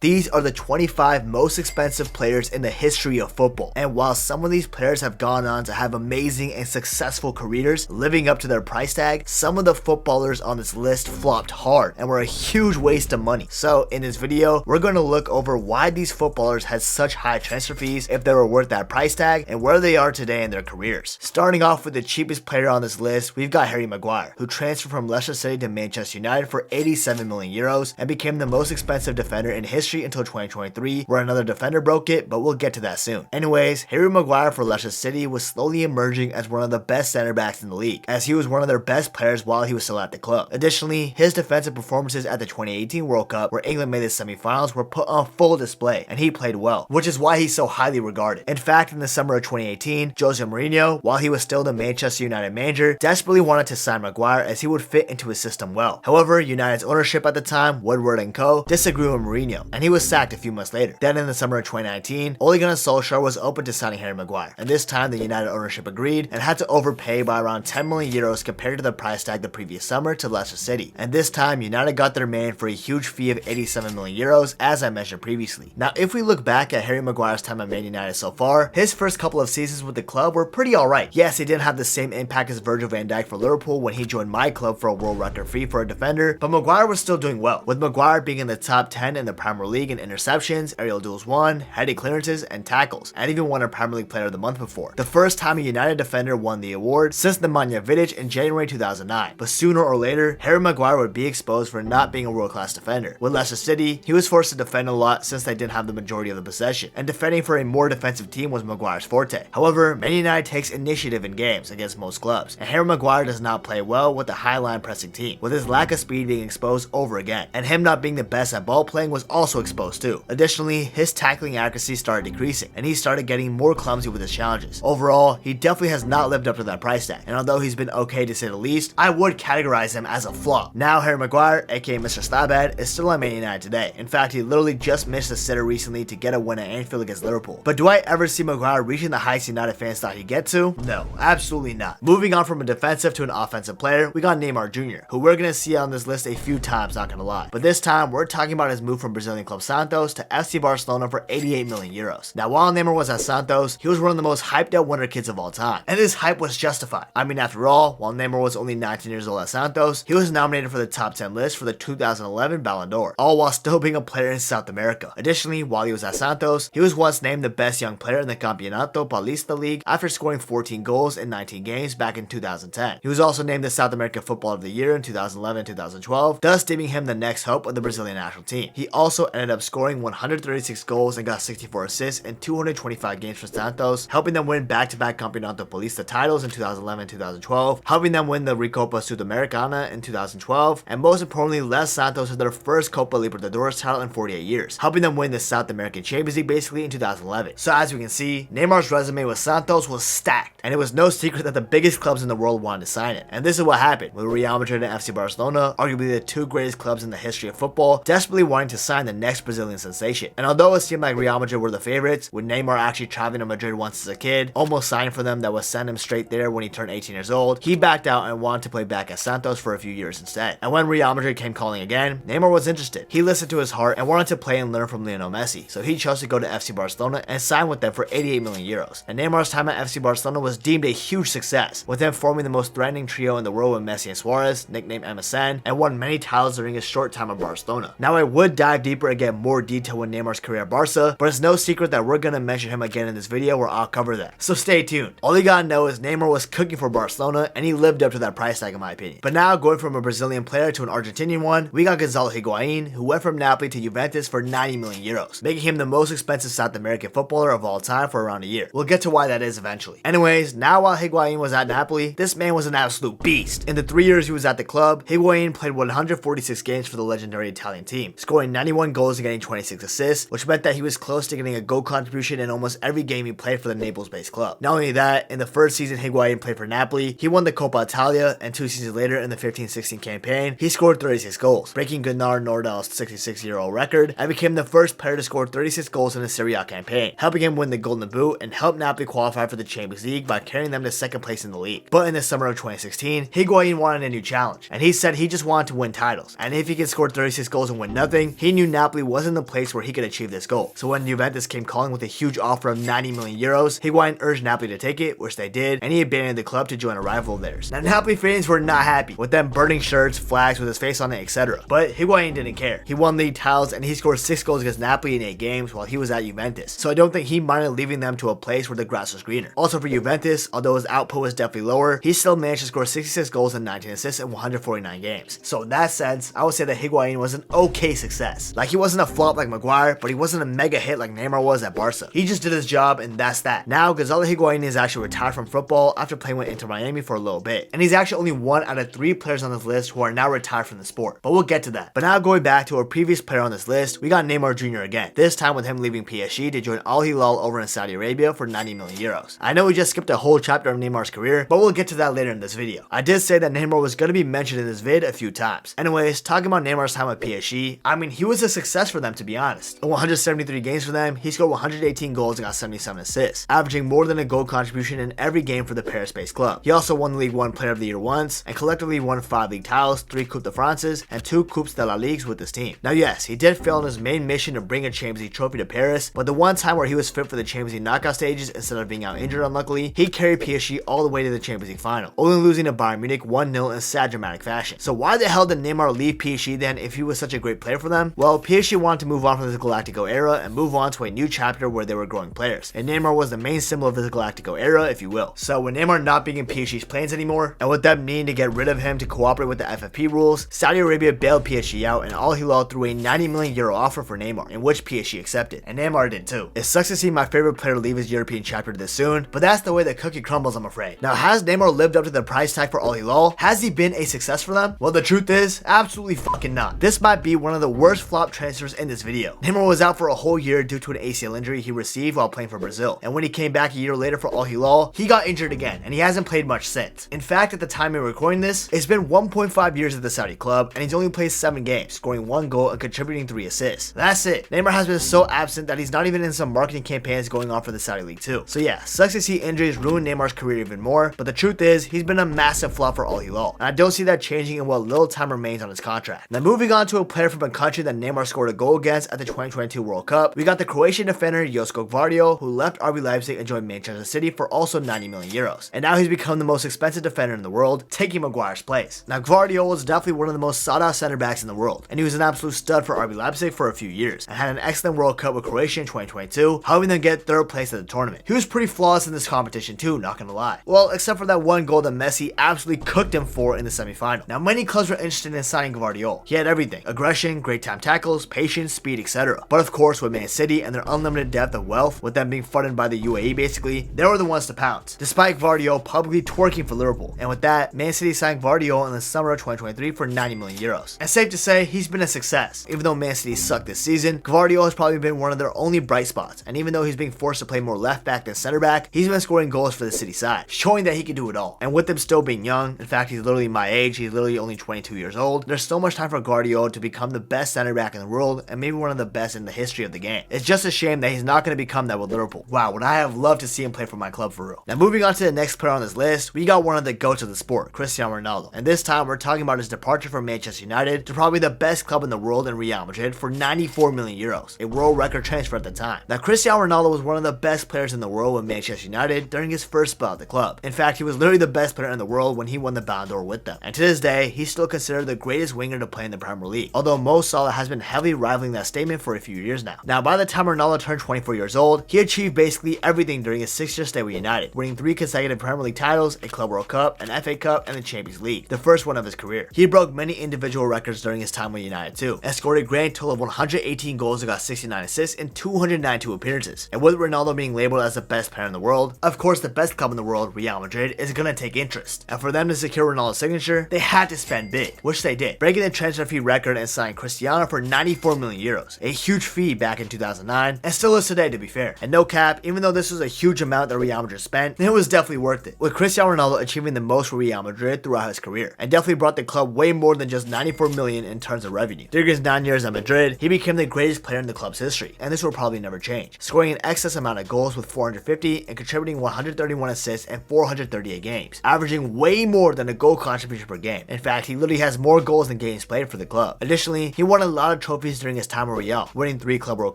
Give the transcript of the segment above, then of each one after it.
These are the 25 most expensive players in the history of football, and while some of these players have gone on to have amazing and successful careers living up to their price tag, some of the footballers on this list flopped hard and were a huge waste of money. So in this video, we're going to look over why these footballers had such high transfer fees, if they were worth that price tag, and where they are today in their careers. Starting off with the cheapest player on this list, we've got Harry Maguire, who transferred from Leicester City to Manchester United for 87 million euros and became the most expensive defender in history until 2023, where another defender broke it, but we'll get to that soon. Anyways, Harry Maguire for Leicester City was slowly emerging as one of the best center backs in the league, as he was one of their best players while he was still at the club. Additionally, his defensive performances at the 2018 World Cup, where England made the semi-finals, were put on full display, and he played well, which is why he's so highly regarded. In fact, in the summer of 2018, Jose Mourinho, while he was still the Manchester United manager, desperately wanted to sign Maguire as he would fit into his system well. However, United's ownership at the time, Woodward & Co., disagreed with Mourinho, and he was sacked a few months later. Then in the summer of 2019, Ole Gunnar Solskjaer was open to signing Harry Maguire, and this time the United ownership agreed and had to overpay by around 10 million euros compared to the price tag the previous summer to Leicester City. And this time, United got their man for a huge fee of 87 million euros, as I mentioned previously. Now, if we look back at Harry Maguire's time at Man United so far, his first couple of seasons with the club were pretty alright. Yes, he didn't have the same impact as Virgil van Dijk for Liverpool when he joined my club for a world record fee for a defender, but Maguire was still doing well, with Maguire being in the top 10 in the Premier League in interceptions, aerial duels won, headed clearances, and tackles, and even won a Premier League Player of the Month before. The first time a United defender won the award since Nemanja Vidic in January 2009, but sooner or later, Harry Maguire would be exposed for not being a world-class defender. With Leicester City, he was forced to defend a lot since they didn't have the majority of the possession, and defending for a more defensive team was Maguire's forte. However, Man United takes initiative in games against most clubs, and Harry Maguire does not play well with the high-line pressing team, with his lack of speed being exposed over again, and him not being the best at ball playing was also exposed too. Additionally, his tackling accuracy started decreasing, and he started getting more clumsy with his challenges. Overall, he definitely has not lived up to that price tag, and although he's been okay to say the least, I would categorize him as a flop. Now, Harry Maguire, aka Mr. Slabhead, is still at Man United today. In fact, he literally just missed a sitter recently to get a win at Anfield against Liverpool. But do I ever see Maguire reaching the heights United fans thought he'd get to? No, absolutely not. Moving on from a defensive to an offensive player, we got Neymar Junior, who we're gonna see on this list a few times, not gonna lie. But this time, we're talking about his move from Brazilian club Santos to FC Barcelona for 88 million euros. Now, while Neymar was at Santos, he was one of the most hyped out wonder kids of all time, and this hype was justified. I mean, after all, while Neymar was only 19 years old at Santos, he was nominated for the top 10 list for the 2011 Ballon d'Or, all while still being a player in South America. Additionally, while he was at Santos, he was once named the best young player in the Campeonato Paulista League after scoring 14 goals in 19 games back in 2010. He was also named the South American Footballer of the Year in 2011-2012, thus deeming him the next hope of the Brazilian national team. He also ended up scoring 136 goals and got 64 assists in 225 games for Santos, helping them win back-to-back Campeonato Paulista titles in 2011-2012, helping them win the Recopa Sudamericana in 2012, and most importantly, led Santos to their first Copa Libertadores title in 48 years, helping them win the South American Champions League basically in 2011. So as we can see, Neymar's resume with Santos was stacked, and it was no secret that the biggest clubs in the world wanted to sign it. And this is what happened, with Real Madrid and FC Barcelona, arguably the two greatest clubs in the history of football, desperately wanting to sign the next Brazilian sensation. And although it seemed like Real Madrid were the favorites, with Neymar actually traveling to Madrid once as a kid, almost signed for them that would send him straight there when he turned 18 years old, he backed out and wanted to play back at Santos for a few years instead. And when Real Madrid came calling again, Neymar was interested. He listened to his heart and wanted to play and learn from Lionel Messi, so he chose to go to FC Barcelona and sign with them for 88 million euros. And Neymar's time at FC Barcelona was deemed a huge success, with him forming the most threatening trio in the world with Messi and Suarez, nicknamed MSN, and won many titles during his short time at Barcelona. Now, I would dive deeper and get more detail in Neymar's career at Barca, but it's no secret that we're gonna mention him again in this video where I'll cover that. So stay tuned. All you gotta know is Neymar was cooking for Barcelona, and he lived up to that price tag in my opinion. But now, going from a Brazilian player to an Argentinian one, we got Gonzalo Higuain, who went from Napoli to Juventus for 90 million euros, making him the most expensive South American footballer of all time for around a year. We'll get to why that is eventually. Anyways, now while Higuain was at Napoli, this man was an absolute beast. In the 3 years he was at the club, Higuain played 146 games for the legendary Italian team, scoring 91 goals and getting 26 assists, which meant that he was close to getting a goal contribution in almost every game he played for the Naples-based club. Not only that, in the first season Higuain played for Napoli, he won the Coppa Italia, and 2 seasons later in the 15-16 campaign, he scored 36 goals, breaking Gunnar Nordal's 66-year-old record, and became the first player to score 36 goals in a Serie A campaign, helping him win the Golden Boot and help Napoli qualify for the Champions League by carrying them to second place in the league. But in the summer of 2016, Higuain wanted a new challenge, and he said he just wanted to win titles, and if he could score 36 goals and win nothing, he knew Napoli Napoli wasn't the place where he could achieve this goal. So when Juventus came calling with a huge offer of 90 million euros, Higuain urged Napoli to take it, which they did, and he abandoned the club to join a rival of theirs. Now Napoli fans were not happy with them burning shirts, flags with his face on it, etc. But Higuain didn't care. He won league titles and he scored 6 goals against Napoli in 8 games while he was at Juventus. So I don't think he minded leaving them to a place where the grass was greener. Also for Juventus, although his output was definitely lower, he still managed to score 66 goals and 19 assists in 149 games. So in that sense, I would say that Higuain was an okay success. Like he wasn't a flop like Maguire, but he wasn't a mega hit like Neymar was at Barca. He just did his job and that's that. Now Gonzalo Higuain is actually retired from football after playing with Inter Miami for a little bit. And he's actually only one out of 3 players on this list who are now retired from the sport. But we'll get to that. But now going back to our previous player on this list, we got Neymar Junior again. This time with him leaving PSG to join Al Hilal over in Saudi Arabia for 90 million euros. I know we just skipped a whole chapter of Neymar's career, but we'll get to that later in this video. I did say that Neymar was going to be mentioned in this vid a few times. Anyways, talking about Neymar's time at PSG, I mean he was a success for them to be honest. In 173 games for them, he scored 118 goals and got 77 assists, averaging more than a goal contribution in every game for the Paris-based club. He also won the League 1 Player of the Year once, and collectively won 5 league titles, 3 Coupe de France's, and 2 Coupes de la Ligue with his team. Now yes, he did fail in his main mission to bring a Champions League trophy to Paris, but the one time where he was fit for the Champions League knockout stages instead of being out injured unluckily, he carried PSG all the way to the Champions League final, only losing to Bayern Munich 1-0 in sad dramatic fashion. So why the hell did Neymar leave PSG then if he was such a great player for them? Well, PSG wanted to move on from the Galactico era and move on to a new chapter where they were growing players, and Neymar was the main symbol of the Galactico era, if you will. So with Neymar not being in PSG's plans anymore, and with them needing to get rid of him to cooperate with the FFP rules, Saudi Arabia bailed PSG out and Al Hilal threw a 90 million euro offer for Neymar, in which PSG accepted, and Neymar did too. It sucks to see my favorite player leave his European chapter this soon, but that's the way the cookie crumbles, I'm afraid. Now, has Neymar lived up to the price tag for Al Hilal? Has he been a success for them? Well, the truth is, absolutely fucking not. This might be one of the worst flop transfers in this video. Neymar was out for a whole year due to an ACL injury he received while playing for Brazil, and when he came back a year later for Al Hilal, he got injured again, and he hasn't played much since. In fact, at the time of recording this, it's been 1.5 years at the Saudi club, and he's only played 7 games, scoring 1 goal and contributing 3 assists. That's it. Neymar has been so absent that he's not even in some marketing campaigns going on for the Saudi League too. So yeah, sucks to see injuries ruin Neymar's career even more, but the truth is, he's been a massive flop for Al Hilal, and I don't see that changing in what little time remains on his contract. Now moving on to a player from a country that Neymar scored a goal against at the 2022 World Cup, we got the Croatian defender Josko Gvardiol, who left RB Leipzig and joined Manchester City for also 90 million euros, and now he's become the most expensive defender in the world, taking Maguire's place. Now Gvardiol was definitely one of the most sought out center backs in the world, and he was an absolute stud for RB Leipzig for a few years, and had an excellent World Cup with Croatia in 2022, helping them get 3rd place at the tournament. He was pretty flawless in this competition too, not gonna lie. Well, except for that one goal that Messi absolutely cooked him for in the semi-final. Now many clubs were interested in signing Gvardiol. He had everything: aggression, great time tackles, patience, speed, etc. But of course with Man City and their unlimited depth of wealth, with them being funded by the UAE basically, they were the ones to pounce, despite Gvardiol publicly twerking for Liverpool. And with that, Man City signed Gvardiol in the summer of 2023 for 90 million euros. And safe to say, he's been a success. Even though Man City sucked this season, Gvardiol has probably been one of their only bright spots, and even though he's being forced to play more left back than center back, he's been scoring goals for the City side, showing that he can do it all. And with him still being young, in fact he's literally my age, he's literally only 22 years old, there's so much time for Gvardiol to become the best center back in the world, and maybe one of the best in the history of the game. It's just a shame that he's not going to become that with Liverpool. Wow, would I have loved to see him play for my club for real. Now moving on to the next player on this list, we got one of the GOATs of the sport, Cristiano Ronaldo. And this time we're talking about his departure from Manchester United to probably the best club in the world in Real Madrid for 94 million euros, a world record transfer at the time. Now Cristiano Ronaldo was one of the best players in the world with Manchester United during his first spell at the club. In fact, he was literally the best player in the world when he won the Ballon d'Or with them. And to this day, he's still considered the greatest winger to play in the Premier League, although Mo Salah has been heavily rivaling that statement for a few years now. Now by the time Ronaldo turned 24 years old, he achieved basically everything during his 6-year stay with United, winning 3 consecutive Premier League titles, a Club World Cup, an FA Cup, and the Champions League, the first one of his career. He broke many individual records during his time with United too, and scored a grand total of 118 goals and got 69 assists in 292 appearances. And with Ronaldo being labeled as the best player in the world, of course the best club in the world, Real Madrid, is gonna take interest. And for them to secure Ronaldo's signature, they had to spend big, which they did, breaking the transfer fee record and signing Cristiano for 94 million euros, a huge fee back in 2009, and still is today to be fair. And no cap, even though this was a huge amount that Real Madrid spent, it was definitely worth it, with Cristiano Ronaldo achieving the most for Real Madrid throughout his career, and definitely brought the club way more than just 94 million in terms of revenue. During his 9 years at Madrid, he became the greatest player in the club's history, and this will probably never change, scoring an excess amount of goals with 450 and contributing 131 assists and 438 games, averaging way more than a goal contribution per game. In fact, he literally has more goals than games played for the club. Additionally, he won a lot of trophies trophies during his time at Real, winning 3 Club World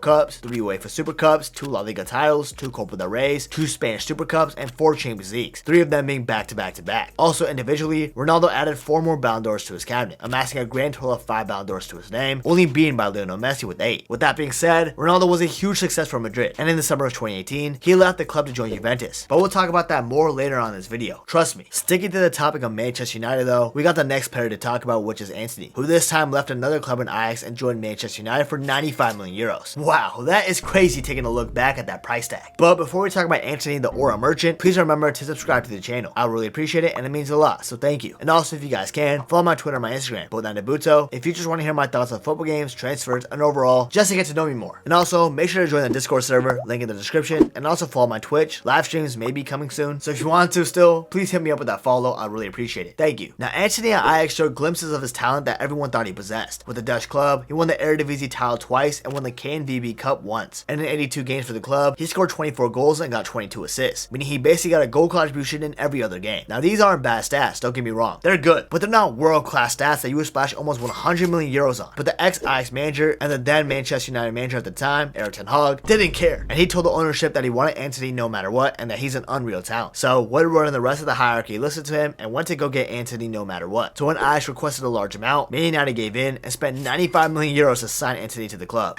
Cups, 3 UEFA Super Cups, 2 La Liga titles, 2 Copa del Reys, 2 Spanish Super Cups, and 4 Champions Leagues, 3 of them being back-to-back-to-back. Also individually, Ronaldo added 4 more Ballon d'Ors to his cabinet, amassing a grand total of 5 Ballon d'Ors to his name, only beaten by Lionel Messi with 8. With that being said, Ronaldo was a huge success for Madrid, and in the summer of 2018, he left the club to join Juventus. But we'll talk about that more later on in this video. Trust me. Sticking to the topic of Manchester United though, we got the next player to talk about, which is Antony, who this time left another club in Ajax and joined Manchester United for 95 million euros. Wow, that is crazy taking a look back at that price tag. But before we talk about Antony, the Aura merchant, please remember to subscribe to the channel. I really appreciate it and it means a lot, so thank you. And also, if you guys can, follow my Twitter and my Instagram, both on Debuto, if you just want to hear my thoughts on football games, transfers, and overall, just to get to know me more. And also, make sure to join the Discord server, link in the description, and also follow my Twitch. Live streams may be coming soon, so if you want to still, please hit me up with that follow. I really appreciate it. Thank you. Now, Antony at Ajax showed glimpses of his talent that everyone thought he possessed. With the Dutch club, he won the Eredivisie title twice and won the KNVB Cup once. And in 82 games for the club, he scored 24 goals and got 22 assists, meaning he basically got a goal contribution in every other game. Now, these aren't bad stats, don't get me wrong. They're good, but they're not world-class stats that you would splash almost 100 million euros on. But the ex-Ajax manager and the then Manchester United manager at the time, Erik ten Hag, didn't care. And he told the ownership that he wanted Antony no matter what and that he's an unreal talent. So, Woodward and the rest of the hierarchy listened to him and went to go get Antony no matter what. So when Ajax requested a large amount, Man United gave in and spent 95 million euros to sign Antony to the club.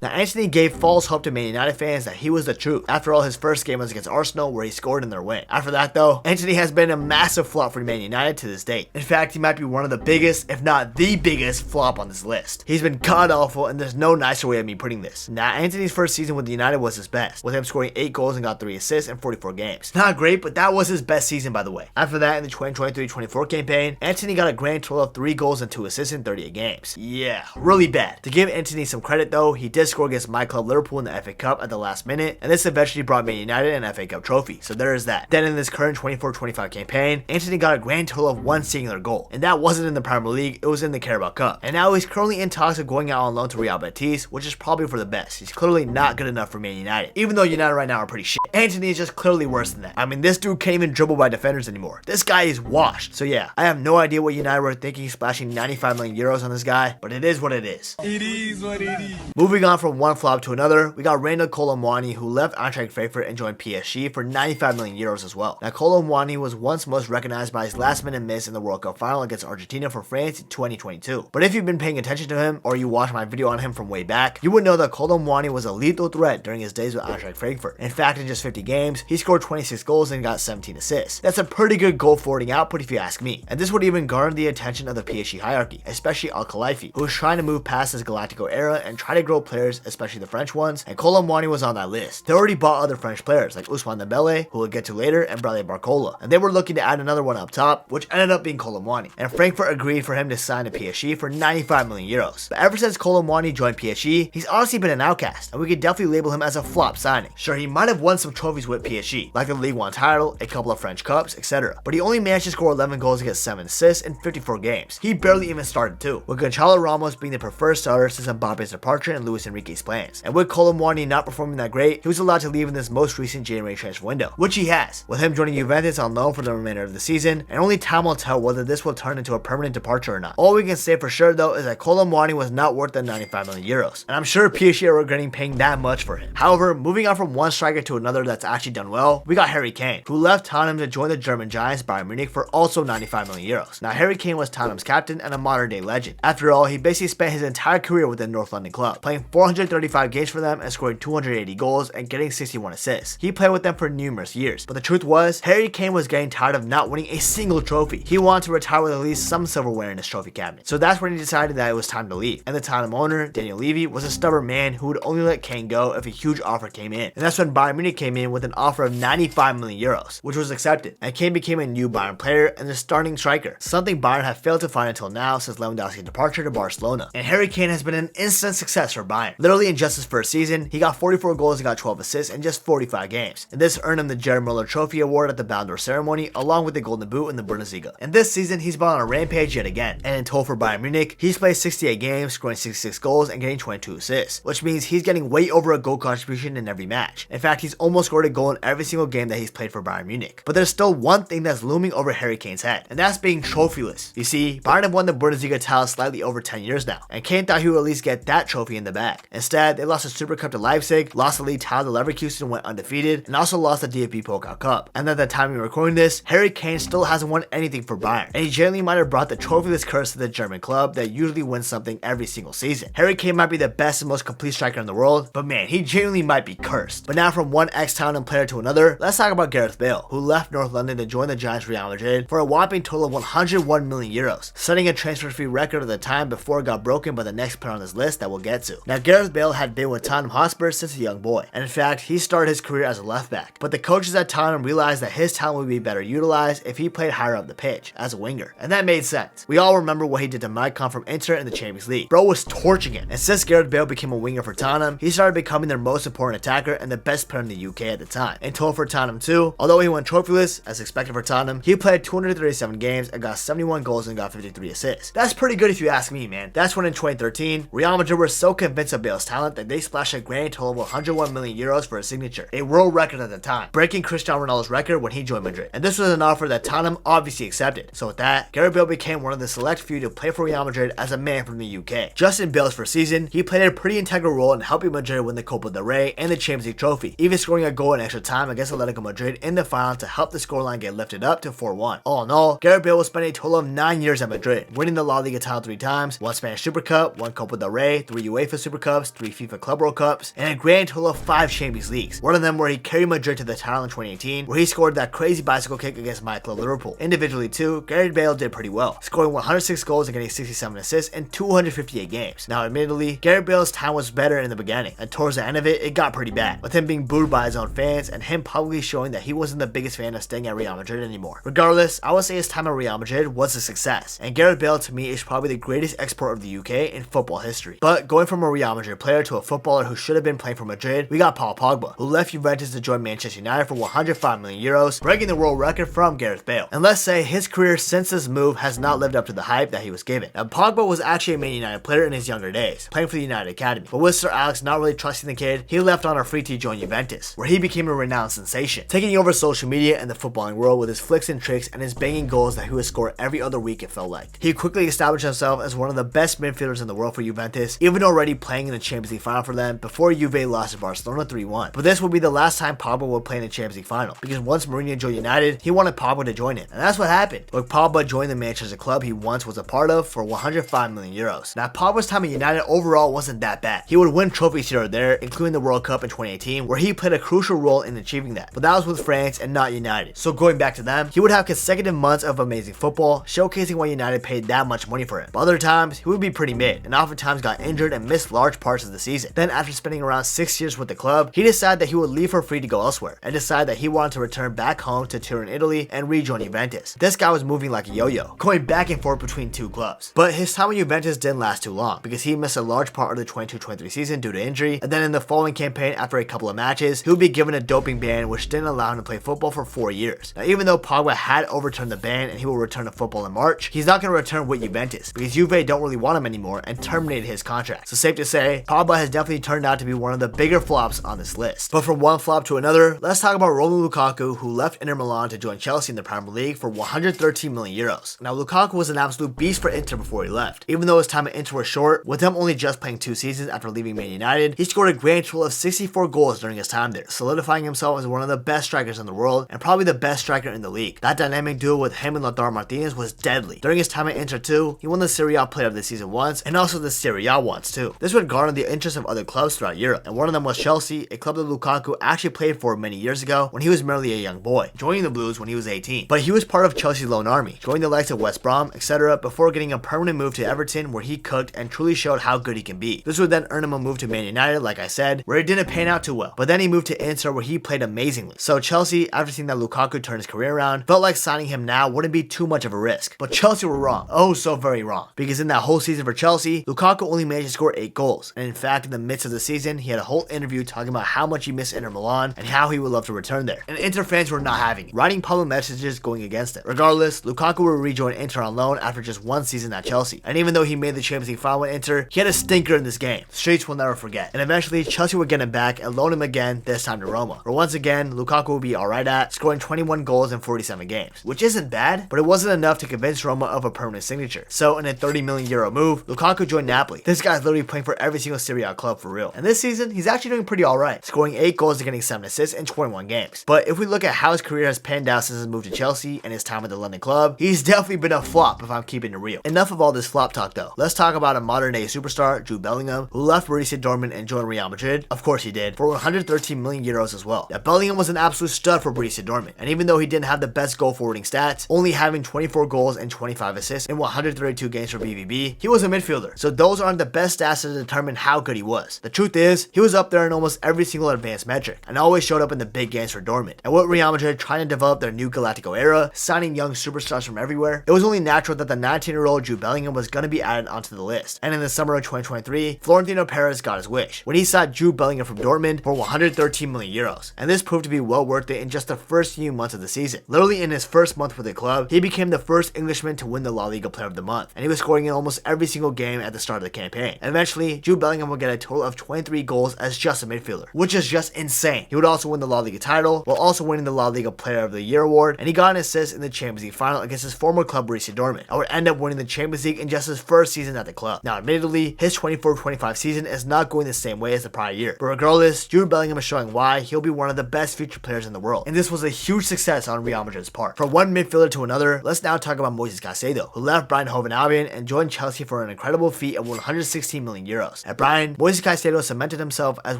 Now, Antony gave false hope to Man United fans that he was the truth. After all, his first game was against Arsenal where he scored in their win. After that though, Antony has been a massive flop for Man United to this date. In fact, he might be one of the biggest, if not the biggest, flop on this list. He's been god awful and there's no nicer way of me putting this. Now, Antony's first season with United was his best, with him scoring 8 goals and got 3 assists in 44 games. Not great, but that was his best season by the way. After that, in the 2023-24 campaign, Antony got a grand total of 3 goals and 2 assists in 38 games. Yeah, really bad. To give Antony some credit though, he did score against my club Liverpool in the FA Cup at the last minute, and this eventually brought Man United an FA Cup trophy, so there is that. Then in this current 24-25 campaign, Antony got a grand total of 1 singular goal, and that wasn't in the Premier League, it was in the Carabao Cup. And now he's currently in talks of going out on loan to Real Betis, which is probably for the best. He's clearly not good enough for Man United, even though United right now are pretty shit. Antony is just clearly worse than that. I mean, this dude can't even dribble by defenders anymore. This guy is washed. So yeah, I have no idea what United were thinking splashing 95 million euros on this guy, but it is what it is. It is what it is. Moving on from one flop to another, we got Randal Muani, who left Eintracht Frankfurt and joined PSG for 95 million euros as well. Now, Muani was once most recognized by his last-minute miss in the World Cup final against Argentina for France in 2022. But if you've been paying attention to him, or you watched my video on him from way back, you would know that Muani was a lethal threat during his days with Eintracht Frankfurt. In fact, in just 50 games, he scored 26 goals and got 17 assists. That's a pretty good goal forwarding output if you ask me. And this would even garner the attention of the PSG hierarchy, especially Al-Khelaifi, who was trying to move past his Galactico era and try to grow players, especially the French ones, and Muani was on that list. They already bought other French players like Ousmane Dembele, who we'll get to later, and Bradley Barcola, and they were looking to add another one up top, which ended up being Muani. And Frankfurt agreed for him to sign to PSG for 95 million euros. But ever since Muani joined PSG, he's honestly been an outcast, and we could definitely label him as a flop signing. Sure, he might have won some trophies with PSG, like the Ligue 1 title, a couple of French Cups, etc. But he only managed to score 11 goals and get 7 assists in 54 games. He barely even started too, with Gonzalo Ramos being the preferred starter since Mbappe's departure and Luis Enrique's plans. And with Muani not performing that great, he was allowed to leave in this most recent January transfer window, which he has, with him joining Juventus on loan for the remainder of the season, and only time will tell whether this will turn into a permanent departure or not. All we can say for sure though is that Muani was not worth the 95 million euros, and I'm sure PSG are regretting paying that much for him. However, moving on from one striker to another that's actually done well, we got Harry Kane, who left Tottenham to join the German giants Bayern Munich for also 95 million euros. Now, Harry Kane was Tottenham's captain and a modern day legend. After all, he basically spent his entire career with the North London club, playing 435 games for them and scoring 280 goals and getting 61 assists. He played with them for numerous years, but the truth was, Harry Kane was getting tired of not winning a single trophy. He wanted to retire with at least some silverware in his trophy cabinet. So that's when he decided that it was time to leave. And the Tottenham owner, Daniel Levy, was a stubborn man who would only let Kane go if a huge offer came in. And that's when Bayern Munich came in with an offer of 95 million euros, which was accepted. And Kane became a new Bayern player and the starting striker, something Bayern had failed to find until now since Lewandowski's departure to Barcelona. And Harry Kane has been an instant success for Bayern. Literally in just his first season, he got 44 goals and got 12 assists in just 45 games. And this earned him the Gerard Muller Trophy Award at the Ballon d'Or ceremony, along with the Golden Boot in the Bundesliga. And this season, he's been on a rampage yet again. And in total for Bayern Munich, he's played 68 games, scoring 66 goals and getting 22 assists, which means he's getting way over a goal contribution in every match. In fact, he's almost almost scored a goal in every single game that he's played for Bayern Munich. But there's still one thing that's looming over Harry Kane's head, and that's being trophyless. You see, Bayern have won the Bundesliga title slightly over 10 years now, and Kane thought he would at least get that trophy in the bag. Instead, they lost the Super Cup to Leipzig, lost the league title to Leverkusen, went undefeated, and also lost the DFB Pokal Cup. And at the time we were recording this, Harry Kane still hasn't won anything for Bayern, and he genuinely might have brought the trophyless curse to the German club that usually wins something every single season. Harry Kane might be the best and most complete striker in the world, but man, he genuinely might be cursed. But now from one ex-Tottenham player to another, let's talk about Gareth Bale, who left North London to join the Giants Real Madrid for a whopping total of 101 million euros, setting a transfer fee record at the time before it got broken by the next player on this list that we'll get to. Now, Gareth Bale had been with Tottenham Hotspur since a young boy, and in fact, he started his career as a left back, but the coaches at Tottenham realized that his talent would be better utilized if he played higher up the pitch, as a winger, and that made sense. We all remember what he did to Maicon from Inter in the Champions League. Bro was torching it, and since Gareth Bale became a winger for Tottenham, he started becoming their most important attacker and the best player in the UK at the time. In total for Tottenham too, although he went trophyless, as expected for Tottenham, he played 237 games and got 71 goals and got 53 assists. That's pretty good if you ask me, man. That's when in 2013, Real Madrid were so convinced of Bale's talent that they splashed a grand total of 101 million euros for his signature, a world record at the time, breaking Cristiano Ronaldo's record when he joined Madrid. And this was an offer that Tottenham obviously accepted. So with that, Gareth Bale became one of the select few to play for Real Madrid as a man from the UK. Just in Bale's first season, he played a pretty integral role in helping Madrid win the Copa del Rey and the Champions League trophy, even scoring a goal in extra time against Atletico Madrid in the final to help the scoreline get lifted up to 4-1. All in all, Gareth Bale will spend a total of 9 years at Madrid, winning the La Liga title 3 times, 1 Spanish Super Cup, 1 Copa del Rey, 3 UEFA Super Cups, 3 FIFA Club World Cups, and a grand total of 5 Champions Leagues. One of them where he carried Madrid to the title in 2018, where he scored that crazy bicycle kick against my club Liverpool. Individually too, Gareth Bale did pretty well, scoring 106 goals and getting 67 assists in 258 games. Now admittedly, Gareth Bale's time was better in the beginning, and towards the end of it got pretty bad, with him being booed by his own fans and him publicly showing that he wasn't the biggest fan of staying at Real Madrid anymore. Regardless, I would say his time at Real Madrid was a success, and Gareth Bale to me is probably the greatest export of the UK in football history. But going from a Real Madrid player to a footballer who should have been playing for Madrid, we got Paul Pogba, who left Juventus to join Manchester United for 105 million euros, breaking the world record from Gareth Bale. And let's say his career since this move has not lived up to the hype that he was given. Now, Pogba was actually a Man United player in his younger days, playing for the United Academy, but with Sir Alex not really trusting the kid, he left on a free to join Juventus, where he became a renowned sensation, taking over social media and the footballing world with his flicks and tricks and his banging goals that he would score every other week, it felt like. He quickly established himself as one of the best midfielders in the world for Juventus, even already playing in the Champions League final for them before Juve lost to Barcelona 3-1. But this would be the last time Pogba would play in the Champions League final, because once Mourinho joined United, he wanted Pogba to join it, and that's what happened. Look, Pogba joined the Manchester club he once was a part of for 105 million euros. Now, Pogba's time at United overall wasn't that bad. He would win trophies here or there, including the World Cup in 2018, where he played a crucial role in achieving that, but that was with France and not United. So going back to them, he would have consecutive months of amazing football, showcasing why United paid that much money for him. But other times, he would be pretty mid, and oftentimes got injured and missed large parts of the season. Then after spending around 6 years with the club, he decided that he would leave for free to go elsewhere, and decided that he wanted to return back home to Turin, Italy, and rejoin Juventus. This guy was moving like a yo-yo, going back and forth between two clubs. But his time with Juventus didn't last too long, because he missed a large part of the 22-23 season due to injury, and then in the following campaign, after a couple of matches, he would be given a doping ban which didn't allow him to play football for 4 years. Now, even though Pogba had overturned the ban and he will return to football in March, he's not going to return with Juventus, because Juve don't really want him anymore and terminated his contract. So safe to say, Pogba has definitely turned out to be one of the bigger flops on this list. But from one flop to another, let's talk about Romelu Lukaku, who left Inter Milan to join Chelsea in the Premier League for 113 million euros. Now, Lukaku was an absolute beast for Inter before he left. Even though his time at Inter was short, with him only just playing 2 seasons after leaving Man United, he scored a grand total of 64 goals during his time there, solidifying himself as one of the best strikers in the world and probably the best striker in the league. That dynamic duo with him and Lautaro Martinez was deadly. During his time at Inter too, he won the Serie A Player of the Season once and also the Serie A once too. This would garner the interest of other clubs throughout Europe, and one of them was Chelsea, a club that Lukaku actually played for many years ago when he was merely a young boy, joining the Blues when he was 18. But he was part of Chelsea's loan army, joining the likes of West Brom, etc., before getting a permanent move to Everton, where he cooked and truly showed how good he can be. This would then earn him a move to Man United, like I said, where it didn't pan out too well, but then he moved to Inter, where he played amazingly. So Chelsea, after seeing that Lukaku turn his career around, felt like signing him now wouldn't be too much of a risk. But Chelsea were wrong, oh so very wrong, because in that whole season for Chelsea, Lukaku only managed to score 8 goals, and in fact in the midst of the season, he had a whole interview talking about how much he missed Inter Milan and how he would love to return there. And Inter fans were not having it, writing public messages going against it. Regardless, Lukaku will rejoin Inter on loan after just 1 season at Chelsea, and even though he made the Champions League final with Inter, he had a stinker in this game. Streets will never forget. And eventually, Chelsea would get him back and loan him again, this first time to Roma, where once again Lukaku would be alright at, scoring 21 goals in 47 games, which isn't bad, but it wasn't enough to convince Roma of a permanent signature. So in a €30 million move, Lukaku joined Napoli. This guy's literally playing for every single Serie A club for real, and this season he's actually doing pretty alright, scoring 8 goals and getting 7 assists in 21 games. But if we look at how his career has panned out since his move to Chelsea and his time at the London club, he's definitely been a flop if I'm keeping it real. Enough of all this flop talk though. Let's talk about a modern day superstar, Jude Bellingham, who left Borussia Dortmund and joined Real Madrid. Of course he did, for €113 million as well. Now Bellingham was an absolute stud for Borussia Dortmund, and even though he didn't have the best goal forwarding stats, only having 24 goals and 25 assists in 132 games for BVB, he was a midfielder. So those aren't the best stats to determine how good he was. The truth is, he was up there in almost every single advanced metric, and always showed up in the big games for Dortmund. And with Real Madrid trying to develop their new Galactico era, signing young superstars from everywhere, it was only natural that the 19-year-old Jude Bellingham was going to be added onto the list. And in the summer of 2023, Florentino Perez got his wish when he signed Jude Bellingham from Dortmund for €113 million, and this proved to be well worth it in just the first few months of the season. Literally in his first month with the club, he became the first Englishman to win the La Liga Player of the Month, and he was scoring in almost every single game at the start of the campaign. And eventually, Jude Bellingham would get a total of 23 goals as just a midfielder, which is just insane. He would also win the La Liga title, while also winning the La Liga Player of the Year award, and he got an assist in the Champions League final against his former club Borussia Dortmund, and would end up winning the Champions League in just his first season at the club. Now admittedly, his 24-25 season is not going the same way as the prior year, but regardless, Jude Bellingham is showing why he'll be one of the best future players in the world, and this was a huge success on Real Madrid's part. From one midfielder to another, let's now talk about Moises Caicedo, who left Brighton Hove Albion and joined Chelsea for an incredible feat of €116 million. At Brighton, Moises Caicedo cemented himself as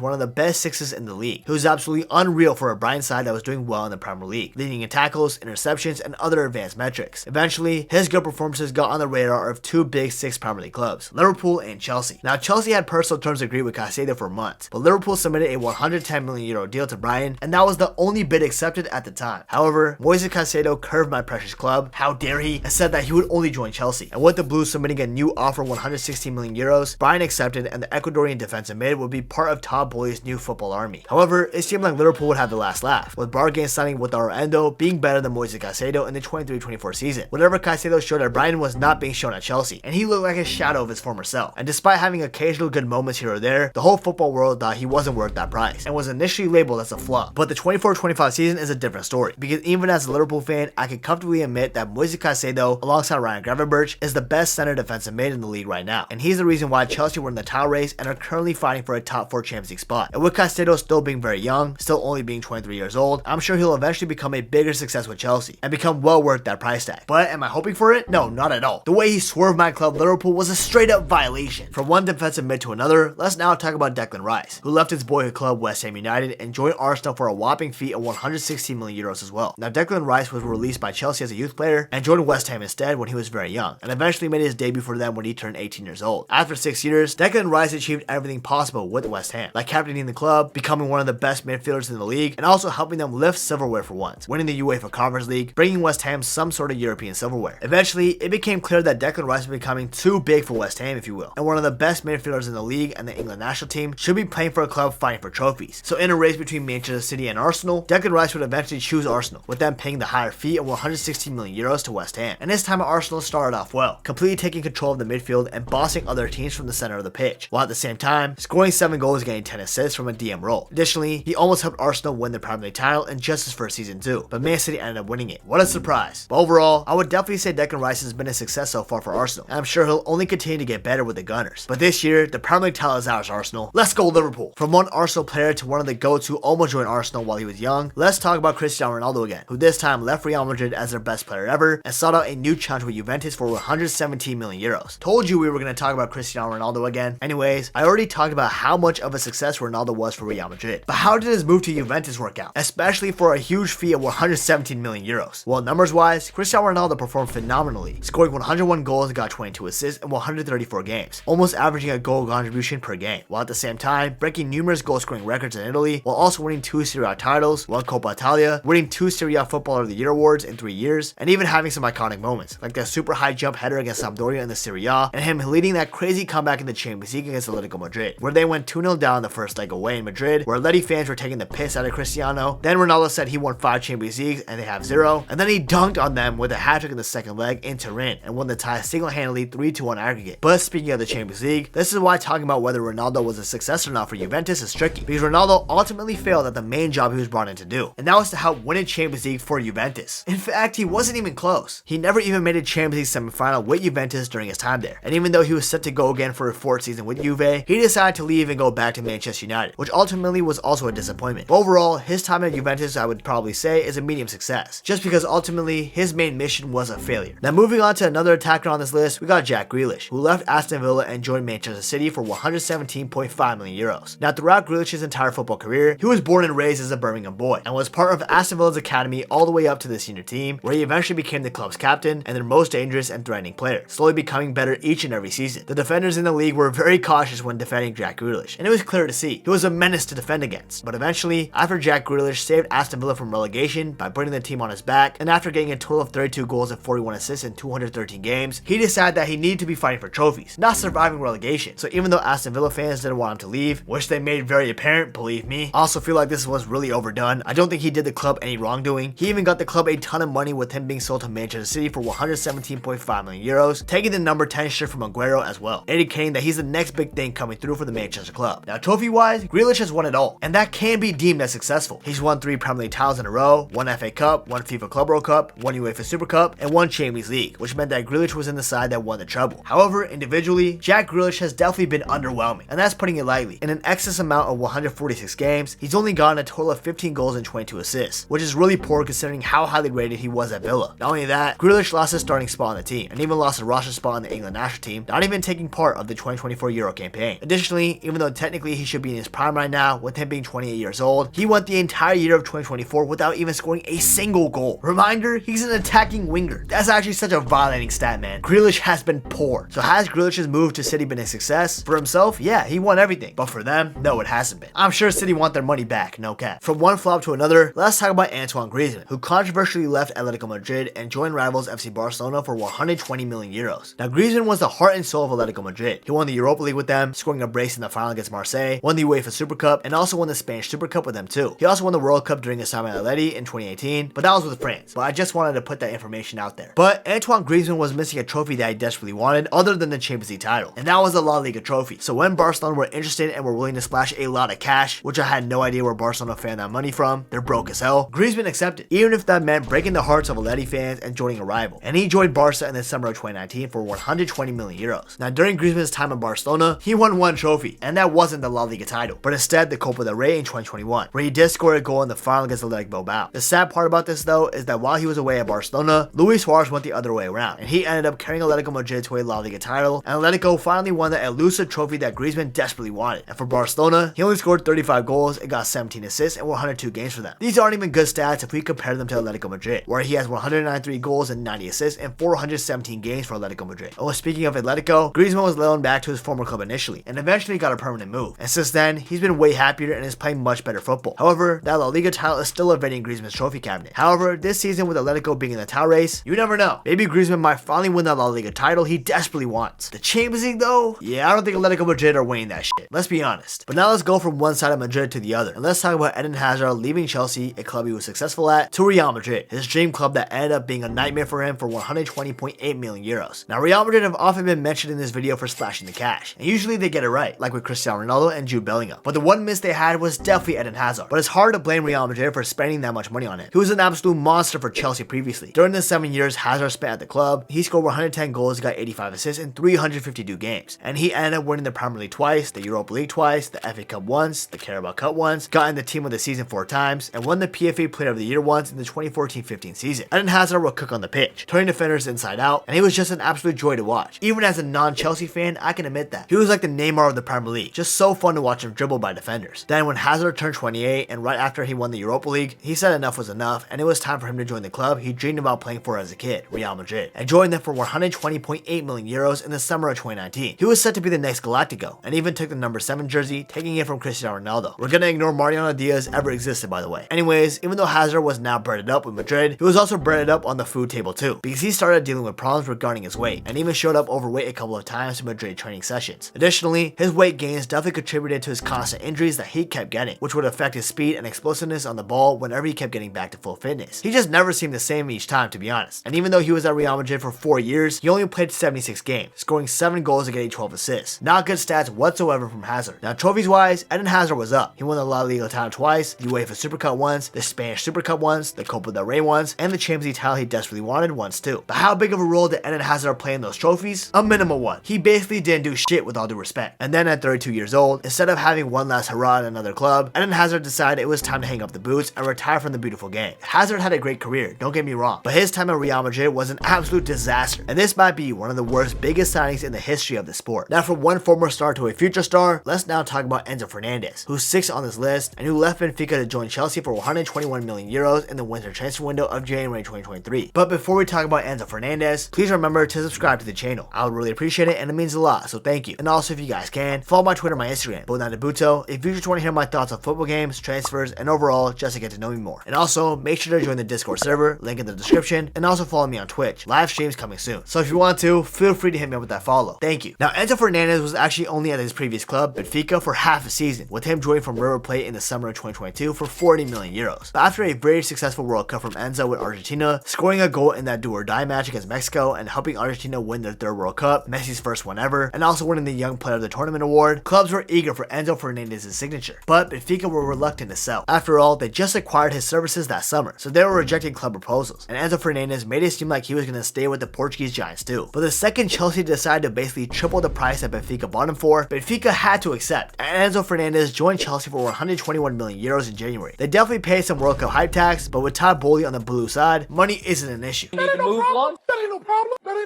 one of the best sixes in the league. He was absolutely unreal for a Brighton side that was doing well in the Premier League, leading in tackles, interceptions, and other advanced metrics. Eventually, his good performances got on the radar of two big six Premier League clubs, Liverpool and Chelsea. Now Chelsea had personal terms agreed with Caicedo for months, but Liverpool submitted a €110 million deal to Brighton, and that was the only bid accepted at the time. However, Moises Caicedo curved my precious club, how dare he, and said that he would only join Chelsea. And with the Blues submitting a new offer of €116 million, Brighton accepted, and the Ecuadorian defensive mid would be part of Todd Boehly's new football army. However, it seemed like Liverpool would have the last laugh, with Bargain signing with Endo being better than Moises Caicedo in the 23-24 season. Whatever Caicedo showed at Brighton was not being shown at Chelsea, and he looked like a shadow of his former self. And despite having occasional good moments here or there, the whole football world thought he wasn't worth that price, and was initially labeled as a flop. But the 24-25 season is a different story, because even as a Liverpool fan, I can comfortably admit that Moises Caicedo, alongside Ryan Gravenberch, is the best center defensive mid in the league right now, and he's the reason why Chelsea were in the title race and are currently fighting for a top 4 Champions League spot. And with Caicedo still being very young, still only being 23 years old, I'm sure he'll eventually become a bigger success with Chelsea and become well worth that price tag. But am I hoping for it? No, not at all. The way he swerved my club Liverpool was a straight up violation. From one defensive mid to another, let's now talk about Declan Rice, who left his boyhood club West Ham United and joined Arsenal for a whopping fee of €116 million as well. Now Declan Rice was released by Chelsea as a youth player and joined West Ham instead when he was very young, and eventually made his debut for them when he turned 18 years old. After 6 years, Declan Rice achieved everything possible with West Ham, like captaining the club, becoming one of the best midfielders in the league, and also helping them lift silverware for once, winning the UEFA Conference League, bringing West Ham some sort of European silverware. Eventually, it became clear that Declan Rice was becoming too big for West Ham, if you will, and one of the best midfielders in the league and the England national team should be playing for a club fighting for trophies. So in a race between Manchester City and Arsenal, Declan Rice would eventually choose Arsenal, with them paying the higher fee of €116 million to West Ham. And this time at Arsenal started off well, completely taking control of the midfield and bossing other teams from the center of the pitch, while at the same time scoring 7 goals and getting 10 assists from a DM role. Additionally, he almost helped Arsenal win the Premier League title in just his first season too, but Man City ended up winning it. What a surprise. But overall, I would definitely say Declan Rice has been a success so far for Arsenal, and I'm sure he'll only continue to get better with the Gunners. But this year, the Premier League title is ours, Arsenal. Let's go Liverpool. From one Arsenal player to one of the GOATs who almost joined Arsenal while he was young, let's talk about Cristiano Ronaldo again, who this time left Real Madrid as their best player ever and sought out a new challenge with Juventus for €117 million. Told you we were going to talk about Cristiano Ronaldo again. Anyways, I already talked about how much of a success Ronaldo was for Real Madrid, but how did his move to Juventus work out, especially for a huge fee of €117 million? Well, numbers wise, Cristiano Ronaldo performed phenomenally, scoring 101 goals and got 22 assists in 134 games, almost averaging a goal contribution per game, while at the same time breaking numerous goal scoring records in Italy, while also winning 2 Serie A titles, 1 Coppa Italia, winning 2 Serie A Footballer of the Year awards in 3 years, and even having some iconic moments, like that super high jump header against Sampdoria in the Serie A, and him leading that crazy comeback in the Champions League against Atletico Madrid, where they went 2-0 down the first leg away in Madrid, where Atleti fans were taking the piss out of Cristiano. Then Ronaldo said he won 5 Champions Leagues and they have 0, and then he dunked on them with a hat-trick in the second leg in Turin and won the tie single-handedly 3-2 on aggregate. But speaking of the Champions League, this is why talking about whether Ronaldo was a success or not for Juventus is tricky, because Ronaldo ultimately failed at the main job he was brought in to do, and that was to help win a Champions League for Juventus. In fact, he wasn't even close. He never even made a Champions League semifinal with Juventus during his time there, and even though he was set to go again for a fourth season with Juve, he decided to leave and go back to Manchester United, which ultimately was also a disappointment. But overall, his time at Juventus, I would probably say, is a medium success, just because ultimately his main mission was a failure. Now moving on to another attacker on this list, we got Jack Grealish, who left Aston Villa and joined Manchester City for 117.5 million euros. Now throughout Grealish's entire football career, he was born and raised as a Birmingham boy, and was part of Aston Villa's academy all the way up to the senior team, where he eventually became the club's captain and their most dangerous and threatening player, slowly becoming better each and every season. The defenders in the league were very cautious when defending Jack Grealish, and it was clear to see he was a menace to defend against. But eventually, after Jack Grealish saved Aston Villa from relegation by putting the team on his back, and after getting a total of 32 goals and 41 assists in 213 games, he decided that he needed to be fighting for trophies, not surviving relegation. So even though Aston Villa fans didn't want him to leave, which they made very apparent, believe me, I also feel like this was really overdone. I don't think he did the club any wrongdoing. He even got the club a ton of money, with him being sold to Manchester City for 117.5 million euros, taking the number 10 shirt from Aguero as well, indicating that he's the next big thing coming through for the Manchester club. Now trophy-wise, Grealish has won it all, and that can be deemed as successful. He's won 3 Premier League titles in a row, 1 FA Cup, 1 FIFA Club World Cup, 1 UEFA Super Cup, and 1 Champions League, which meant that Grealish was in the side that won the treble. However, individually, Jack Grealish has definitely been underwhelming, and that's putting it lightly. In an excess amount of 146 games, he's only gotten a total of 15 goals and 22 assists, which is really poor considering how highly rated he was at Villa. Not only that, Grealish lost his starting spot on the team, and even lost a roster spot on the England national team, not even taking part of the 2024 Euro campaign. Additionally, even though technically he should be in his prime right now, with him being 28 years old, he went the entire year of 2024 without even scoring a single goal. Reminder, he's an attacking winger. That's actually such a violating stat, man. Grealish has been poor. So has Grealish's move to City been a success? For himself, yeah, he won everything. But for them, no, it hasn't been. I'm sure City want their money back, no cap. From one flop to another, let's talk about Antoine Griezmann, who controversially left Atletico Madrid and joined rivals FC Barcelona for 120 million euros. Now Griezmann was the heart and soul of Atletico Madrid. He won the Europa League with them, scoring a brace in the final against Marseille, won the UEFA Super Cup, and also won the Spanish Super Cup with them too. He also won the World Cup during his time at Atleti in 2018, but that was with France. But I just wanted to put that information out there. But Antoine Griezmann was missing a trophy that he desperately wanted other than the Champions League title, and that was the La Liga trophy. So when Barcelona were interested and were willing to splash a lot of cash, which I had no idea where Barcelona found that money from, they're broke as hell, Griezmann accepted, even if that meant breaking the hearts of Atleti fans and joining a rival. And he joined Barca in the summer of 2019 for 120 million euros. Now during Griezmann's time in Barcelona, he won one trophy, and that wasn't the La Liga title, but instead the Copa del Rey in 2021, where he did score a goal in the final against Athletic Bilbao. The sad part about this though is that while he was away at Barcelona, Luis Suarez went the other way around, and he ended up carrying Atletico Madrid to a La Liga title, and Atletico finally won the elusive trophy that Griezmann desperately wanted. And for Barcelona, he only scored 35 goals and got 17 assists in 102 games for them. These aren't even good stats if we compare them to Atletico Madrid, where he has 193 goals and 90 assists in 417 games for Atletico Madrid. Oh, speaking of Atletico, Griezmann was loaned back to his former club initially, and eventually got a permanent move. And since then, he's been way happier and is playing much better football. However, that La Liga title is still evading Griezmann's trophy cabinet. However, this season with Atletico being in the title race, you never know. Maybe Griezmann might finally win that La Liga title he desperately wants. The Champions League though? Yeah, I don't think Atletico Madrid are winning that shit. Let's be honest. But now let's go from one side of Madrid to the other, and let's talk about Eden Hazard leaving Chelsea, a club he was successful at, to Real Madrid, his dream club that ended up being a nightmare for him for 120.8 million euros. Now Real Madrid have often been mentioned in this video for splashing the cash, and usually they get it right, like with Cristiano Ronaldo and Jude Bellingham. But the one miss they had was definitely Eden Hazard. But it's hard to blame Real Madrid for spending that much money on it. He was an absolute monster for Chelsea previously. During the 7 years Hazard spent at the club, he scored 110 goals, got 85 assists in 352 games, and he ended up winning the Premier League twice, the Europa League twice, the FA Cup once, the Carabao Cup once, got in the team of the season 4 times, and won the PFA Player of the Year once in the 2014-15 season. Eden Hazard will cook on the pitch, turning defenders inside out, and he was just an absolute joy to watch. Even as a non-Chelsea fan, I can admit that. He was like the Neymar of the Premier League, just so fun to watch him dribble by defenders. Then when Hazard turned 28, and right after he won the Europa League, he said enough was enough, and it was time for him to join the club he dreamed about playing for as a kid, Real Madrid, and joined them for 120.8 million euros in the summer of 2019. He was set to be the next Galactico, and even took the number 7 jersey, taking it from Cristiano Ronaldo. We're gonna ignore Mariano Diaz ever existed, by the way. Anyways, even though Hazard was now breaded up with Madrid, he was also breaded up on the food table too, because he started dealing with problems regarding his weight, and even showed up overweight a couple of times in Madrid training sessions. Additionally, his weight gains definitely contributed to his constant injuries that he kept getting, which would affect his speed and explosiveness on the ball whenever he kept getting back to full fitness. He just never seemed the same each time, to be honest. And even though he was at Real Madrid for 4 years, he only played 76 games, scoring 7 goals and getting 12 assists. Not good stats whatsoever from Hazard. Now trophies wise, Eden Hazard was up. Cup. He won the La Liga title twice, the UEFA Super Cup once, the Spanish Super Cup once, the Copa del Rey once, and the Champions League title he desperately wanted once too. But how big of a role did Eden Hazard play in those trophies? A minimal one. He basically didn't do shit, with all due respect. And then at 32 years old, instead of having one last hurrah in another club, Eden Hazard decided it was time to hang up the boots and retire from the beautiful game. Hazard had a great career, don't get me wrong, but his time at Real Madrid was an absolute disaster, and this might be one of the worst, biggest signings in the history of the sport. Now, from one former star to a future star, let's now talk about Enzo Fernandez, who's 6th on this list and who left Benfica to join Chelsea for 121 million euros in the winter transfer window of January 2023. But before we talk about Enzo Fernandez, please remember to subscribe to the channel. I would really appreciate it, and it means a lot, so thank you. And also, if you guys can, follow my Twitter, my Instagram, both on Debuto, if you just want to hear my thoughts on football games, transfers, and overall, just to get to know me more. And also, make sure to join the Discord server, link in the description, and also follow me on Twitch. Live streams coming soon. So if you want to, feel free to hit me up with that follow. Thank you. Now, Enzo Fernandez was actually only at his previous club, Benfica, for half a season, with him joining from River Plate in the summer of 2022 for 40 million euros. But after a very successful World Cup from Enzo with Argentina, scoring a goal in that do or die match against Mexico and helping Argentina win their 3rd World Cup, Messi's first one ever, and also winning the Young Player of the Tournament award, clubs were eager for Enzo Fernandez's signature. But Benfica were reluctant to sell. After all, they just acquired his services that summer, so they were rejecting club proposals, and Enzo Fernandez made it seem like he was going to stay with the Portuguese giants too. But the second Chelsea decided to basically triple the price that Benfica bought him for, Benfica had to accept, and Enzo Fernandez joined Chelsea for 121 million euros in January. They definitely paid some World Cup hype tax, but with Todd Bowley on the blue side, money isn't an issue. That ain't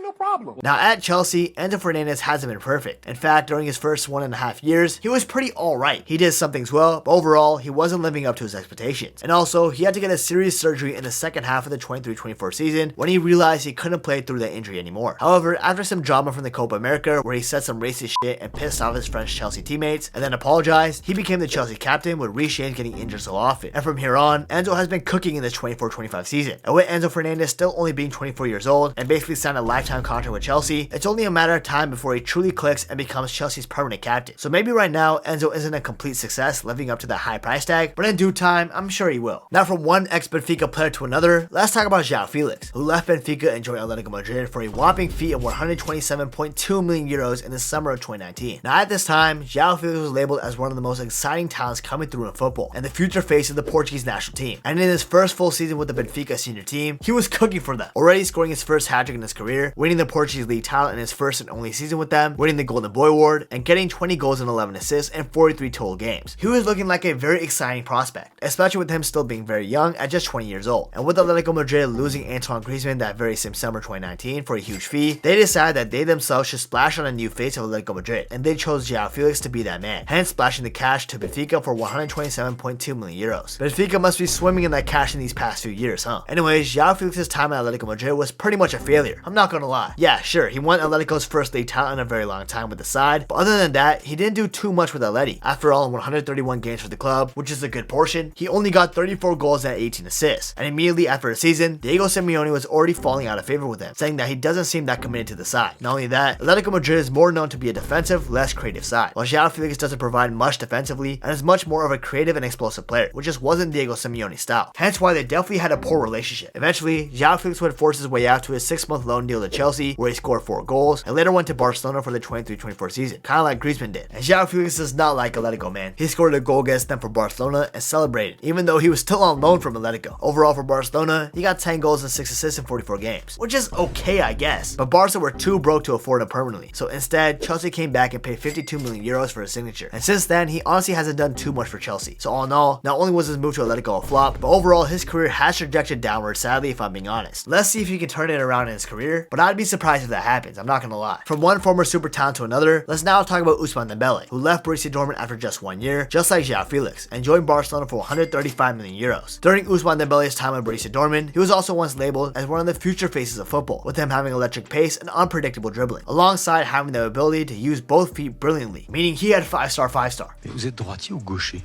no problem. Now at Chelsea, Enzo Fernandez hasn't been perfect. In fact, during his first 1.5 years, he was pretty alright. He did some things well, but overall, he wasn't living up to his expectations. And also, he had to get a serious surgery in the second half of the 23-24 season when he realized he couldn't play through that injury anymore. However, after some drama from the Copa America where he said some racist shit and pissed off his French Chelsea teammates and then apologized, he became the Chelsea captain with Reece James getting injured so often. And from here on, Enzo has been cooking in this 24-25 season. And with Enzo Fernandez still only being 24 years old and basically signed a lifetime contract with Chelsea, it's only a matter of time before he truly clicks and becomes Chelsea's permanent captain. So maybe right now, Enzo isn't a complete success living up to that high price tag, but in due time, I'm sure he will. Now from one ex-Benfica player to another, let's talk about Joao Felix, who left Benfica and joined Atletico Madrid for a whopping fee of 127.2 million euros in the summer of 2019. Now at this time, Joao Felix was labeled as one of the most exciting talents coming through in football and the future face of the Portuguese national team. And in his first full season with the Benfica senior team, he was cooking for them, already scoring his first hat-trick in his career, winning the Portuguese league title in his first and only season with them, winning the Golden Boy Award, and getting 20 goals and 11 assists in 43 total games. He was looking like a very exciting prospect, especially with him still being very young at just 20 years old. And with Atletico Madrid losing Antoine Griezmann that very same summer 2019 for a huge fee, they decided that they themselves should splash on a new face of Atletico Madrid, and they chose Joao Felix to be that man, hence splashing the cash to Benfica for 127.2 million euros. Benfica must be swimming in that cash in these past few years, huh? Anyways, Joao Felix's time at Atletico Madrid was pretty much a failure. I'm not gonna lie. Yeah, sure, he won Atletico's first league title in a very long time with the side, but other than that, he didn't do too much with Atleti. After all, in 131 games for the club, which is a good portion, he only got 34 goals and 18 assists. And immediately after the season, Diego Simeone was already falling out of favor with him, saying that he doesn't seem that committed to the side. Not only that, Atletico Madrid is more known to be a defensive, less creative side, while Joao Felix doesn't provide much defensively and is much more of a creative and explosive player, which just wasn't Diego Simeone's style. Hence why they definitely had a poor relationship. Eventually, Joao Felix would force his way out to his 6-month loan deal to Chelsea, where he scored 4 goals, and later went to Barcelona for the 23-24 season, kinda like Griezmann did. And Joao Felix does not like Atletico, man. He scored a goal against them for Barcelona and celebrated, even though he was still on loan from Atletico. Overall for Barcelona, he got 10 goals and 6 assists in 44 games, which is okay, I guess. But Barca were too broke to afford him permanently, so instead, Chelsea came back and paid 52 million euros for his signature. And since then, he honestly hasn't done too much for Chelsea. So all in all, not only was his move to Atletico a flop, but overall his career has trajected downward, sadly, if I'm being honest. Let's see if he can turn it around in his career, but I'd be surprised if that happens, I'm not gonna lie. From one former super talent to another, let's now talk about Ousmane Dembele, who left Borussia Dortmund after just 1 year, just like Joao Felix, and joined Barcelona for 135 million euros. During Ousmane Dembele's time at Borussia Dortmund, he was also once labeled as one of the future faces of football, with him having electric pace and unpredictable dribbling, alongside having the ability to use both feet brilliantly, meaning he had 5-star, 5-star. Mais vous êtes droitier ou gaucher?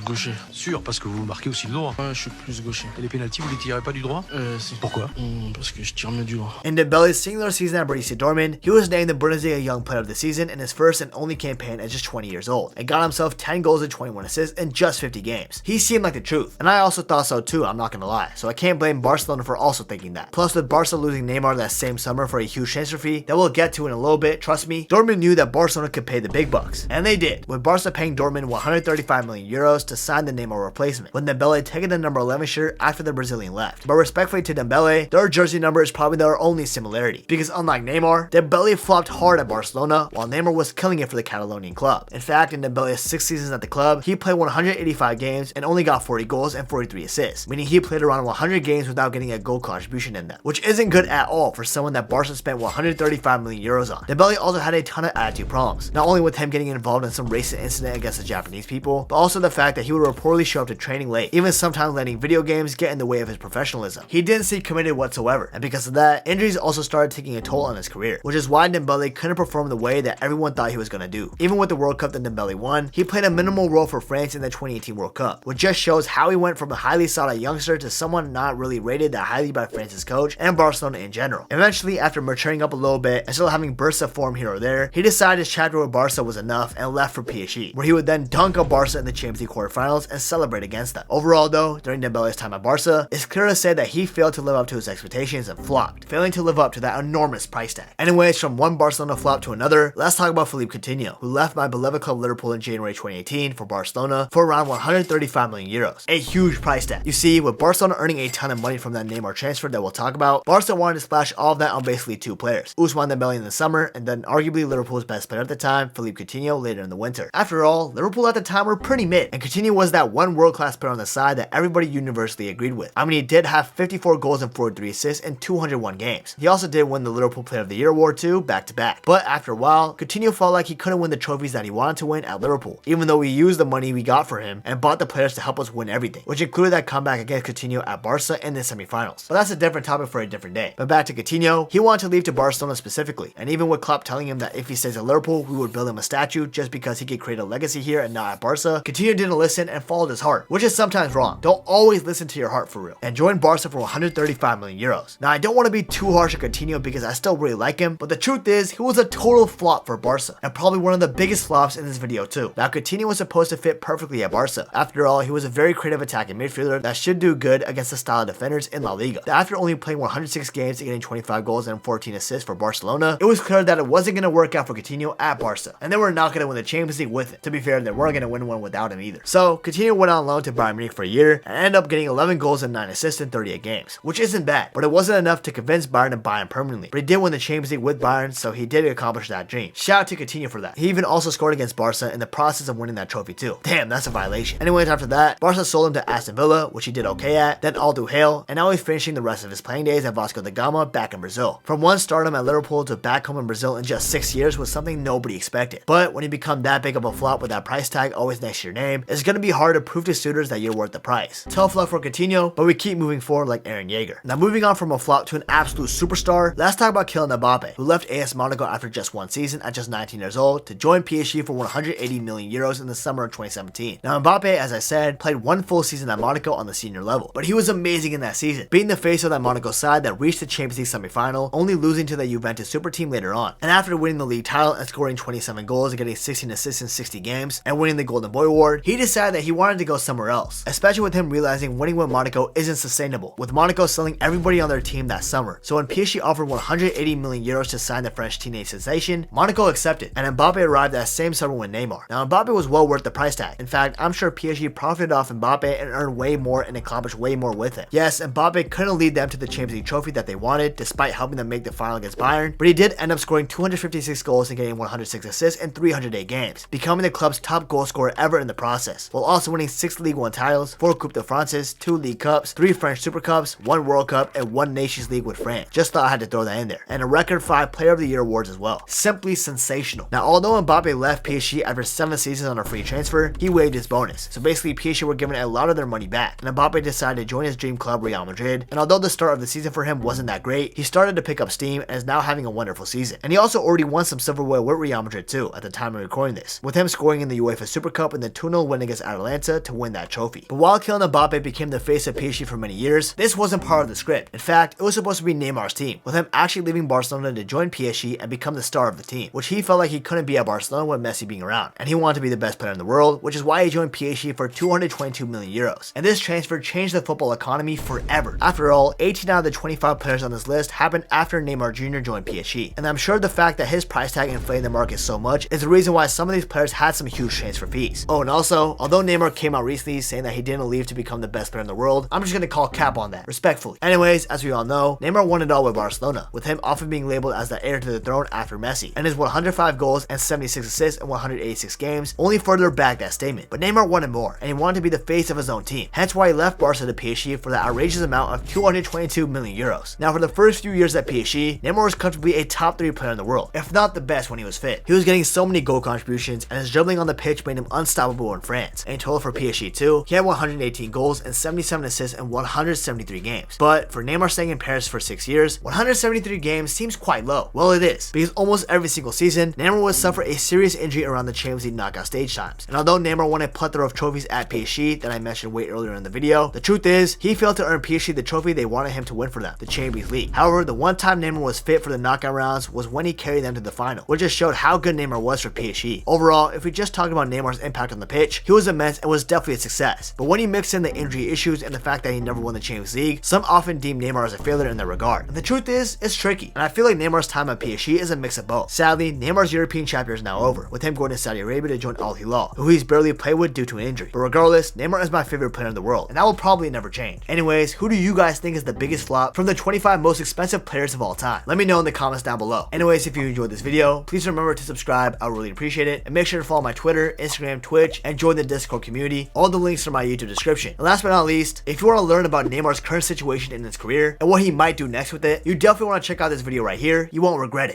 Gaucher. Sûr, parce que vous marquez aussi le droit. Ouais, je suis plus gaucher. Et les pénaltys, vous les tirez pas du droit? Si. Pourquoi? Parce que je tire mieux du droit. In Dembele's singular season at Borussia Dortmund, he was named the Bundesliga Young Player of the Season in his first and only campaign at just 20 years old, and got himself 10 goals and 21 assists in just 50 games. He seemed like the truth, and I also thought so too, I'm not gonna lie, so I can't blame Barcelona for also thinking that. Plus with Barca losing Neymar that same summer for a huge transfer fee that we'll get to in a little bit, trust me, Dortmund knew that Barcelona could pay the big bucks, and they did, with Barca paying Dortmund in 135 million euros to sign the Neymar replacement, with Dembele taking the number 11 shirt after the Brazilian left. But respectfully to Dembele, their jersey number is probably their only similarity, because unlike Neymar, Dembele flopped hard at Barcelona while Neymar was killing it for the Catalonian club. In fact, in Dembele's 6 seasons at the club, he played 185 games and only got 40 goals and 43 assists, meaning he played around 100 games without getting a goal contribution in them, which isn't good at all for someone that Barca spent 135 million euros on. Dembele also had a ton of attitude problems, not only with him getting involved in some racist incident against the Japanese people, but also the fact that he would reportedly show up to training late, even sometimes letting video games get in the way of his professionalism. He didn't seem committed whatsoever, and because of that, injuries also started taking a toll on his career, which is why Dembele couldn't perform the way that everyone thought he was going to do. Even with the World Cup that Dembele won, he played a minimal role for France in the 2018 World Cup, which just shows how he went from a highly sought-out youngster to someone not really rated that highly by France's coach and Barcelona in general. Eventually, after maturing up a little bit and still having bursts of form here or there, he decided his chapter with Barca was enough and left for PSG, where he would then dunk on Barca in the Champions League quarterfinals and celebrate against them. Overall though, during Dembele's time at Barca, it's clear to say that he failed to live up to his expectations and flopped, failing to live up to that enormous price tag. Anyways, from one Barcelona flop to another, let's talk about Philippe Coutinho, who left my beloved club Liverpool in January 2018 for Barcelona for around 135 million euros, a huge price tag. You see, with Barcelona earning a ton of money from that Neymar transfer that we'll talk about, Barca wanted to splash all of that on basically 2 players, Ousmane Dembele in the summer, and then arguably Liverpool's best player at the time, Philippe Coutinho, later in the winter. After all, Liverpool at the time were pretty mid, and Coutinho was that one world-class player on the side that everybody universally agreed with. I mean, he did have 54 goals and 43 assists in 201 games. He also did win the Liverpool Player of the Year award too, back to back. But after a while, Coutinho felt like he couldn't win the trophies that he wanted to win at Liverpool, even though we used the money we got for him and bought the players to help us win everything, which included that comeback against Coutinho at Barca in the semifinals. But that's a different topic for a different day. But back to Coutinho, he wanted to leave to Barcelona specifically, and even with Klopp telling him that if he stays at Liverpool, we would build him a statue just because he could create a legacy here and not at Barca, Coutinho didn't listen and followed his heart, which is sometimes wrong. Don't always listen to your heart for real, and joined Barca for 135 million euros. Now, I don't want to be too harsh on Coutinho because I still really like him, but the truth is, he was a total flop for Barca, and probably one of the biggest flops in this video too. Now, Coutinho was supposed to fit perfectly at Barca. After all, he was a very creative attacking midfielder that should do good against the style of defenders in La Liga. After only playing 106 games and getting 25 goals and 14 assists for Barcelona, it was clear that it wasn't going to work out for Coutinho at Barca, and they were not going to win the Champions League with it. To be fair, they weren't going to win one without him either. So, Coutinho went on loan to Bayern Munich for a year and ended up getting 11 goals and 9 assists in 38 games, which isn't bad, but it wasn't enough to convince Bayern to buy him permanently. But he did win the Champions League with Bayern, so he did accomplish that dream. Shout out to Coutinho for that. He even also scored against Barca in the process of winning that trophy too. Damn, that's a violation. Anyways, after that, Barca sold him to Aston Villa, which he did okay at, then Al Duhail, and now he's finishing the rest of his playing days at Vasco da Gama back in Brazil. From one stardom at Liverpool to back home in Brazil in just 6 years was something nobody expected. But when you become that big of a flop with that price tag always next to your name, it's gonna be hard to prove to suitors that you're worth the price. Tough luck for Coutinho, but we keep moving forward like Aaron Yeager. Now moving on from a flop to an absolute superstar, let's talk about Kylian Mbappe, who left AS Monaco after just one season at just 19 years old to join PSG for 180 million euros in the summer of 2017. Now Mbappe, as I said, played one full season at Monaco on the senior level, but he was amazing in that season, being the face of that Monaco side that reached the Champions League semi-final, only losing to the Juventus super team later on. And after winning the league title and scoring 27 goals and getting 16 assists in 60 games and winning the Golden Boy award, he decided that he wanted to go somewhere else, especially with him realizing winning with Monaco isn't sustainable, with Monaco selling everybody on their team that summer. So when PSG offered 180 million euros to sign the French teenage sensation, Monaco accepted, and Mbappe arrived that same summer with Neymar. Now Mbappe was well worth the price tag. In fact, I'm sure PSG profited off Mbappe and earned way more and accomplished way more with it. Yes, Mbappe couldn't lead them to the Champions League trophy that they wanted, despite helping them make the final against Bayern, but he did end up scoring 256 goals and getting 106 assists in 308 games, becoming the club's top goal scorer ever in the process, while also winning 6 League 1 titles, 4 Coupe de France's, 2 League Cups, 3 French Super Cups, 1 World Cup, and 1 Nations League with France. Just thought I had to throw that in there. And a record 5 Player of the Year awards as well. Simply sensational. Now, although Mbappe left PSG after 7 seasons on a free transfer, he waived his bonus. So basically, PSG were given a lot of their money back, and Mbappe decided to join his dream club, Real Madrid. And although the start of the season for him wasn't that great, he started to pick up steam and is now having a wonderful season. And he also already won some silverware with Real Madrid too at the time of recording this, with him scoring in the UEFA Super Cup and the 2-0 win against Atalanta to win that trophy. But while Kylian Mbappe became the face of PSG for many years, this wasn't part of the script. In fact, it was supposed to be Neymar's team, with him actually leaving Barcelona to join PSG and become the star of the team, which he felt like he couldn't be at Barcelona with Messi being around, and he wanted to be the best player in the world, which is why he joined PSG for 222 million euros. And this transfer changed the football economy forever. After all, 18 out of the 25 players on this list happened after Neymar Junior joined PSG, and I'm sure the fact that his price tag inflated the market so much is the reason why some of these players had some huge huge transfer fees. Oh, and also, although Neymar came out recently saying that he didn't leave to become the best player in the world, I'm just gonna call cap on that, respectfully. Anyways, as we all know, Neymar won it all with Barcelona, with him often being labeled as the heir to the throne after Messi, and his 105 goals and 76 assists in 186 games only further back that statement. But Neymar wanted more, and he wanted to be the face of his own team, hence why he left Barca to PSG for the outrageous amount of 222 million euros. Now, for the first few years at PSG, Neymar was comfortably a top 3 player in the world, if not the best when he was fit. He was getting so many goal contributions, and his dribbling on the pitch made him unstoppable in France. In total for PSG too, he had 118 goals and 77 assists in 173 games. But for Neymar staying in Paris for 6 years, 173 games seems quite low. Well, it is, because almost every single season, Neymar would suffer a serious injury around the Champions League knockout stage times. And although Neymar won a plethora of trophies at PSG that I mentioned way earlier in the video, the truth is, he failed to earn PSG the trophy they wanted him to win for them, the Champions League. However, the one time Neymar was fit for the knockout rounds was when he carried them to the final, which just showed how good Neymar was for PSG. Overall, if we just talk about Neymar's impact on the pitch, he was immense and was definitely a success. But when you mix in the injury issues and the fact that he never won the Champions League, some often deem Neymar as a failure in that regard. And the truth is, it's tricky, and I feel like Neymar's time at PSG is a mix of both. Sadly, Neymar's European chapter is now over, with him going to Saudi Arabia to join Al Hilal, who he's barely played with due to an injury. But regardless, Neymar is my favorite player in the world, and that will probably never change. Anyways, who do you guys think is the biggest flop from the 25 most expensive players of all time? Let me know in the comments down below. Anyways, if you enjoyed this video, please remember to subscribe, I would really appreciate it, and make sure to follow my Twitter, Instagram, Twitch, and join the Discord community. All the links are in my YouTube description. And last but not least, if you want to learn about Neymar's current situation in his career and what he might do next with it, you definitely want to check out this video right here. You won't regret it.